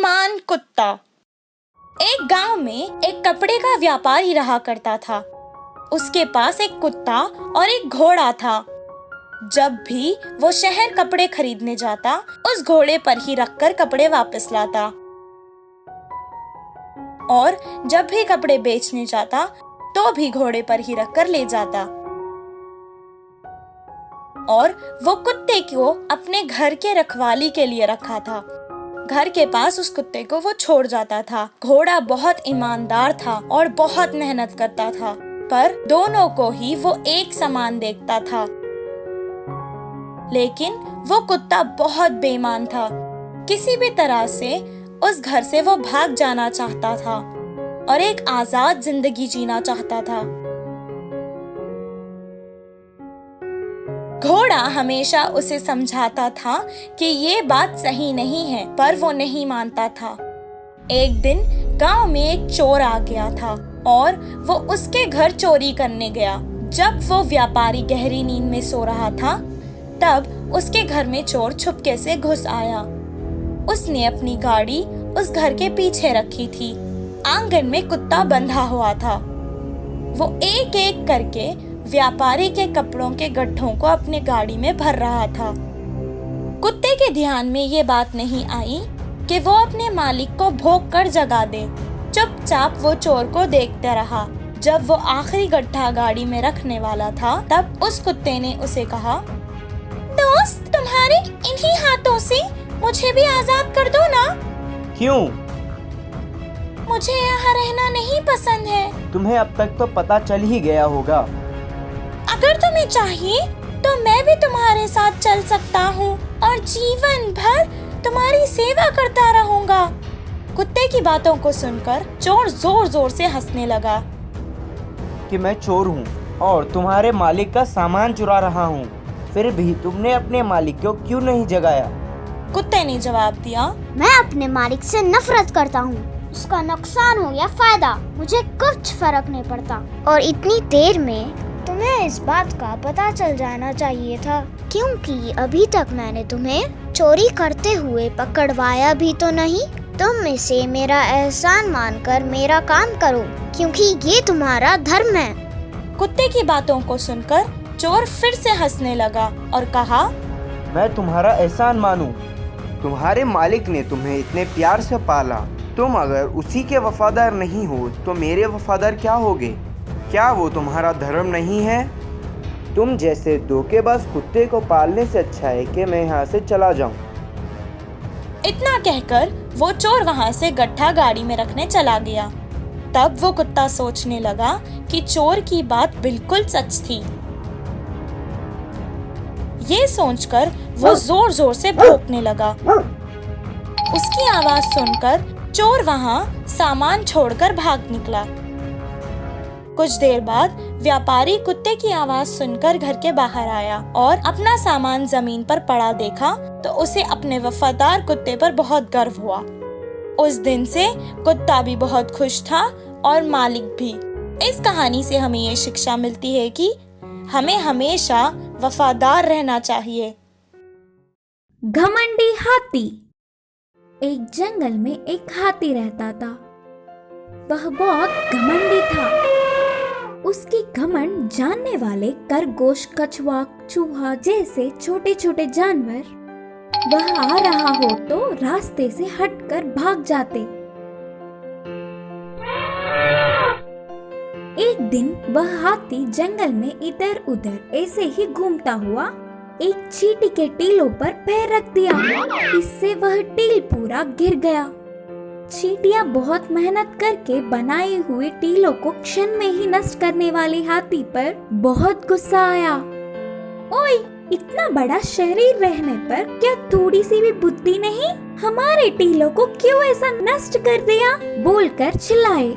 बेईमान कुत्ता। एक गांव में एक कपड़े का व्यापारी रहा करता था। उसके पास एक कुत्ता और एक घोड़ा था। जब भी वो शहर कपड़े खरीदने जाता, उस घोड़े पर ही रखकर कपड़े वापस लाता, और जब भी कपड़े बेचने जाता तो भी घोड़े पर ही रखकर ले जाता। और वो कुत्ते को अपने घर के रखवाली के लिए रखा था। घर के पास उस कुत्ते को वो छोड़ जाता था। घोड़ा बहुत ईमानदार था और बहुत मेहनत करता था, पर दोनों को ही वो एक समान देखता था। लेकिन वो कुत्ता बहुत बेईमान था। किसी भी तरह से उस घर से वो भाग जाना चाहता था और एक आजाद जिंदगी जीना चाहता था। घोड़ा हमेशा उसे समझाता था कि ये बात सही नहीं है, पर वो नहीं मानता था। एक दिन गांव में एक चोर आ गया था और वो उसके घर चोरी करने गया। जब वो व्यापारी गहरी नींद में सो रहा था, तब उसके घर में चोर छुपके से घुस आया। उसने अपनी गाड़ी उस घर के पीछे रखी थी। आंगन में कुत्ता बंधा हुआ था। वो एक एक करके व्यापारी के कपड़ों के गड्ढों को अपने गाड़ी में भर रहा था। कुत्ते के ध्यान में ये बात नहीं आई कि वो अपने मालिक को भौंक कर जगा दे। चुपचाप वो चोर को देखता रहा। जब वो आखिरी गड्ढा गाड़ी में रखने वाला था, तब उस कुत्ते ने उसे कहा, दोस्त, तुम्हारे इन्हीं हाथों से मुझे भी आजाद कर दो ना। क्यों? मुझे यहाँ रहना नहीं पसंद है। तुम्हें अब तक तो पता चल ही गया होगा। अगर तुम्हें चाहिए तो मैं भी तुम्हारे साथ चल सकता हूँ और जीवन भर तुम्हारी सेवा करता रहूंगा। कुत्ते की बातों को सुनकर चोर जोर जोर से हंसने लगा। कि मैं चोर हूँ और तुम्हारे मालिक का सामान चुरा रहा हूँ, फिर भी तुमने अपने मालिक को क्यों नहीं जगाया? कुत्ते ने जवाब दिया, मैं अपने मालिक से नफरत करता हूँ। उसका नुकसान हो या फायदा, मुझे कुछ फर्क नहीं पड़ता। और इतनी देर में तुम्हें इस बात का पता चल जाना चाहिए था, क्योंकि अभी तक मैंने तुम्हें चोरी करते हुए पकड़वाया भी तो नहीं। तुम इसे मेरा एहसान मानकर मेरा काम करो, क्योंकि ये तुम्हारा धर्म है। कुत्ते की बातों को सुनकर चोर फिर से हंसने लगा और कहा, मैं तुम्हारा एहसान मानूं? तुम्हारे मालिक ने तुम्हें इतने प्यार से पाला। तुम अगर उसी के वफादार नहीं हो तो मेरे वफादार क्या होगे? क्या वो तुम्हारा धर्म नहीं है? तुम जैसे धोखेबाज कुत्ते को पालने से अच्छा है कि मैं यहाँ से चला जाऊँ। इतना कहकर वो चोर वहाँ से गड्ढा गाड़ी में रखने चला गया। तब वो कुत्ता सोचने लगा कि चोर की बात बिल्कुल सच थी। ये सोचकर वो जोर जोर से भौंकने लगा। उसकी आवाज सुनकर चोर वहाँ सामान छोड़कर भाग निकला। कुछ देर बाद व्यापारी कुत्ते की आवाज सुनकर घर के बाहर आया और अपना सामान जमीन पर पड़ा देखा तो उसे अपने वफादार कुत्ते पर बहुत गर्व हुआ। उस दिन से कुत्ता भी बहुत खुश था और मालिक भी। इस कहानी से हमें ये शिक्षा मिलती है कि हमें हमेशा वफादार रहना चाहिए। घमंडी हाथी। एक जंगल में एक हाथी रहता था। वह बहुत घमंडी था। उसकी घमंड जानने वाले खरगोश, कछुआ, चूहा जैसे छोटे छोटे जानवर वह आ रहा हो तो रास्ते से हटकर भाग जाते। एक दिन वह हाथी जंगल में इधर उधर ऐसे ही घूमता हुआ एक चींटी के टीलों पर पैर रख दिया। इससे वह टील पूरा गिर गया। चींटियां बहुत मेहनत करके बनाए हुए टीलों को क्षण में ही नष्ट करने वाले हाथी पर बहुत गुस्सा आया। ओए, इतना बड़ा शरीर रहने पर क्या थोड़ी सी भी बुद्धि नहीं? हमारे टीलों को क्यों ऐसा नष्ट कर दिया? बोलकर चिल्लाए।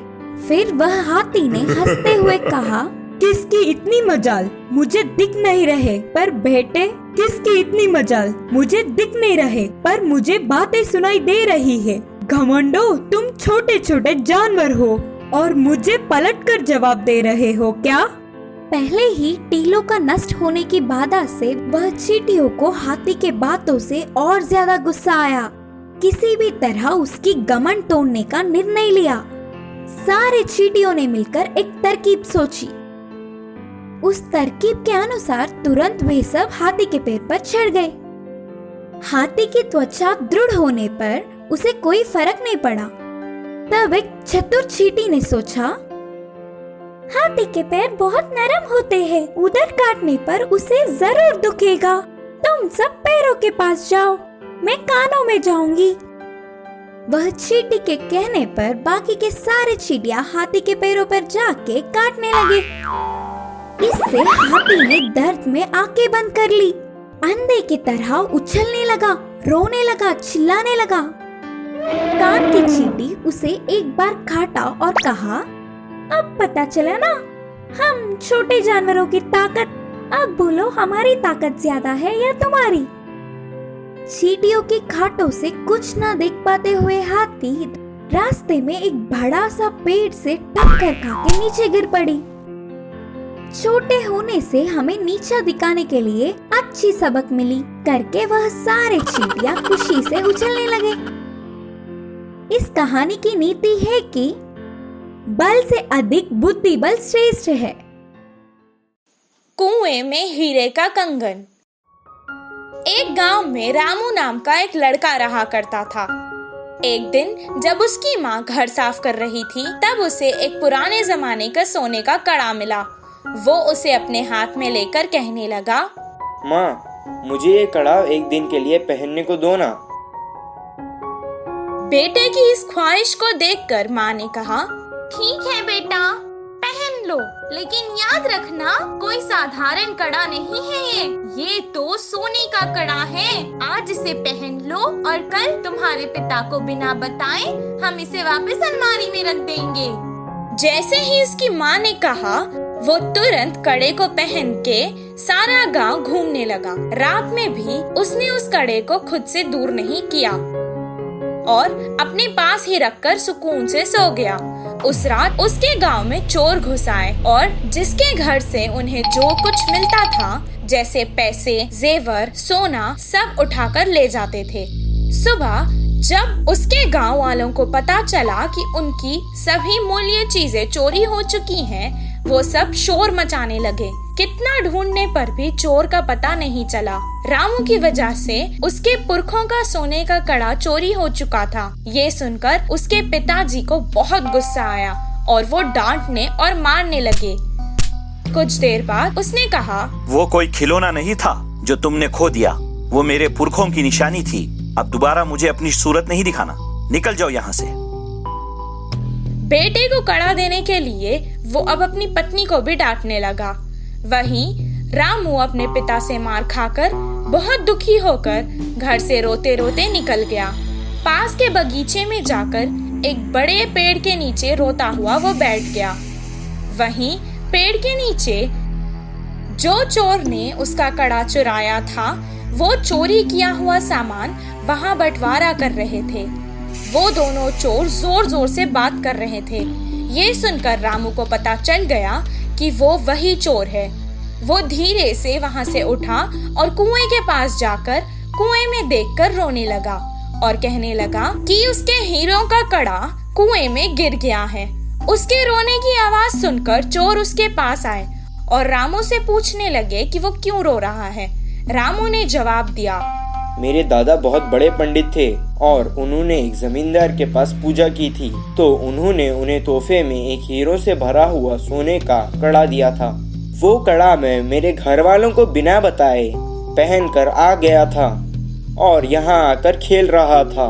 फिर वह हाथी ने हंसते हुए कहा, किसकी इतनी मजाल, मुझे दिख नहीं रहे। पर बेटे, किसकी इतनी मजाल, मुझे दिख नहीं रहे पर मुझे बातें सुनाई दे रही है। घमंडो, तुम छोटे छोटे जानवर हो और मुझे पलट कर जवाब दे रहे हो क्या? पहले ही टीलों का नष्ट होने की बाधा से वह चींटियों को हाथी के बातों से और ज्यादा गुस्सा आया। किसी भी तरह उसकी घमंड तोड़ने का निर्णय लिया। सारे चींटियों ने मिलकर एक तरकीब सोची। उस तरकीब के अनुसार तुरंत वे सब हाथी के पैर पर चढ़ गए। हाथी की त्वचा दृढ़ होने पर उसे कोई फर्क नहीं पड़ा। तब एक चतुर चींटी ने सोचा, हाथी के पैर बहुत नरम होते हैं, उधर काटने पर उसे जरूर दुखेगा। तुम सब पैरों के पास जाओ, मैं कानों में जाऊंगी। वह चींटी के कहने पर बाकी के सारे चींटियां हाथी के पैरों पर जाके काटने लगे। इससे हाथी ने दर्द में आंखें बंद कर ली, अंधे की तरह उछलने लगा, रोने लगा, चिल्लाने लगा। कान की चींटी उसे एक बार काटा और कहा, अब पता चला ना हम छोटे जानवरों की ताकत। अब बोलो हमारी ताकत ज्यादा है या तुम्हारी? चींटियों की खाटों से कुछ न देख पाते हुए हाथी रास्ते में एक बड़ा सा पेड़ से टक्कर खाके नीचे गिर पड़ी। छोटे होने से हमें नीचा दिखाने के लिए अच्छी सबक मिली करके वह सारे चींटियां खुशी से उछलने लगे। इस कहानी की नीति है कि बल से अधिक बुद्धि बल श्रेष्ठ है। कुएं में हीरे का कंगन। एक गांव में रामू नाम का एक लड़का रहा करता था। एक दिन जब उसकी माँ घर साफ कर रही थी, तब उसे एक पुराने जमाने का सोने का कड़ा मिला। वो उसे अपने हाथ में लेकर कहने लगा, माँ, मुझे ये कड़ा एक दिन के लिए पहनने को दो ना। बेटे की इस ख्वाहिश को देखकर माँ ने कहा, ठीक है बेटा, पहन लो, लेकिन याद रखना कोई साधारण कड़ा नहीं है ये तो सोने का कड़ा है। आज इसे पहन लो और कल तुम्हारे पिता को बिना बताए हम इसे वापस अलमारी में रख देंगे। जैसे ही इसकी माँ ने कहा, वो तुरंत कड़े को पहन के सारा गांव घूमने लगा। रात में भी उसने उस कड़े को खुद से दूर नहीं किया और अपने पास ही रखकर सुकून से सो गया। उस रात उसके गांव में चोर घुस आए और जिसके घर से उन्हें जो कुछ मिलता था, जैसे पैसे, जेवर, सोना, सब उठाकर ले जाते थे। सुबह जब उसके गांव वालों को पता चला कि उनकी सभी मूल्य चीजें चोरी हो चुकी हैं, वो सब शोर मचाने लगे। कितना ढूंढने पर भी चोर का पता नहीं चला। रामू की वजह से उसके पुरखों का सोने का कड़ा चोरी हो चुका था। ये सुनकर उसके पिताजी को बहुत गुस्सा आया और वो डांटने और मारने लगे। कुछ देर बाद उसने कहा, वो कोई खिलौना नहीं था जो तुमने खो दिया, वो मेरे पुरखों की निशानी थी। अब दोबारा मुझे अपनी सूरत नहीं दिखाना, निकल जाओ यहाँ से। बेटे को कड़ा देने के लिए वो अब अपनी पत्नी को भी डांटने लगा। वहीं रामू अपने पिता से मार खाकर बहुत दुखी होकर घर से रोते रोते निकल गया। पास के बगीचे में जाकर एक बड़े पेड़ के नीचे रोता हुआ वो बैठ गया। वहीं पेड़ के नीचे जो चोर ने उसका कड़ा चुराया था, वो चोरी किया हुआ सामान वहां बंटवारा कर रहे थे। वो दोनों चोर जोर जोर से बात कर रहे थे। ये सुनकर रामू को पता चल गया कि वो वही चोर है। वो धीरे से वहां से उठा और कुएं के पास जाकर कुएं में देखकर रोने लगा और कहने लगा कि उसके हीरों का कड़ा कुएं में गिर गया है। उसके रोने की आवाज सुनकर चोर उसके पास आए और रामू से पूछने लगे कि वो क्यों रो रहा है। रामू ने जवाब दिया, मेरे दादा बहुत बड़े पंडित थे और उन्होंने एक जमींदार के पास पूजा की थी, तो उन्होंने उन्हें तोहफे में एक हीरो से भरा हुआ सोने का कड़ा दिया था। वो कड़ा मैं मेरे घर वालों को बिना बताए पहन कर आ गया था और यहाँ आकर खेल रहा था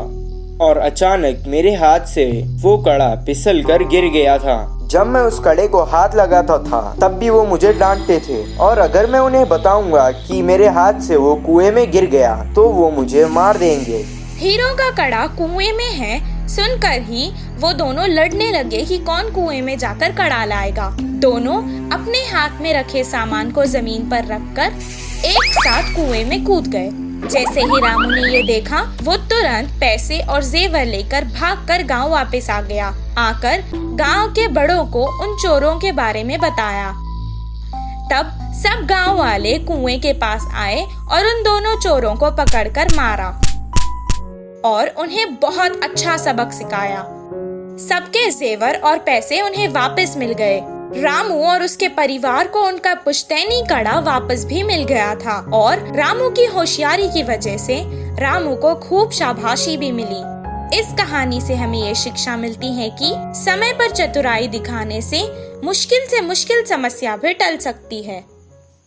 और अचानक मेरे हाथ से वो कड़ा फिसल कर गिर गया था। जब मैं उस कड़े को हाथ लगाता था तब भी वो मुझे डांटते थे और अगर मैं उन्हें बताऊंगा कि मेरे हाथ से वो कुएं में गिर गया तो वो मुझे मार देंगे। हीरो का कड़ा कुएं में है सुनकर ही वो दोनों लड़ने लगे कि कौन कुएं में जाकर कड़ा लाएगा। दोनों अपने हाथ में रखे सामान को जमीन पर रखकर एक साथ कुएं में कूद गए। जैसे ही रामू ने ये देखा, वो तुरंत पैसे और जेवर लेकर भागकर गांव वापस आ गया। आकर गांव के बड़ों को उन चोरों के बारे में बताया। तब सब गांव वाले कुएं के पास आए और उन दोनों चोरों को पकड़कर मारा और उन्हें बहुत अच्छा सबक सिखाया। सबके जेवर और पैसे उन्हें वापस मिल गए। रामू और उसके परिवार को उनका पुश्तैनी कड़ा वापस भी मिल गया था और रामू की होशियारी की वजह से रामू को खूब शाबाशी भी मिली। इस कहानी से हमें ये शिक्षा मिलती है कि समय पर चतुराई दिखाने से मुश्किल समस्या भी टल सकती है।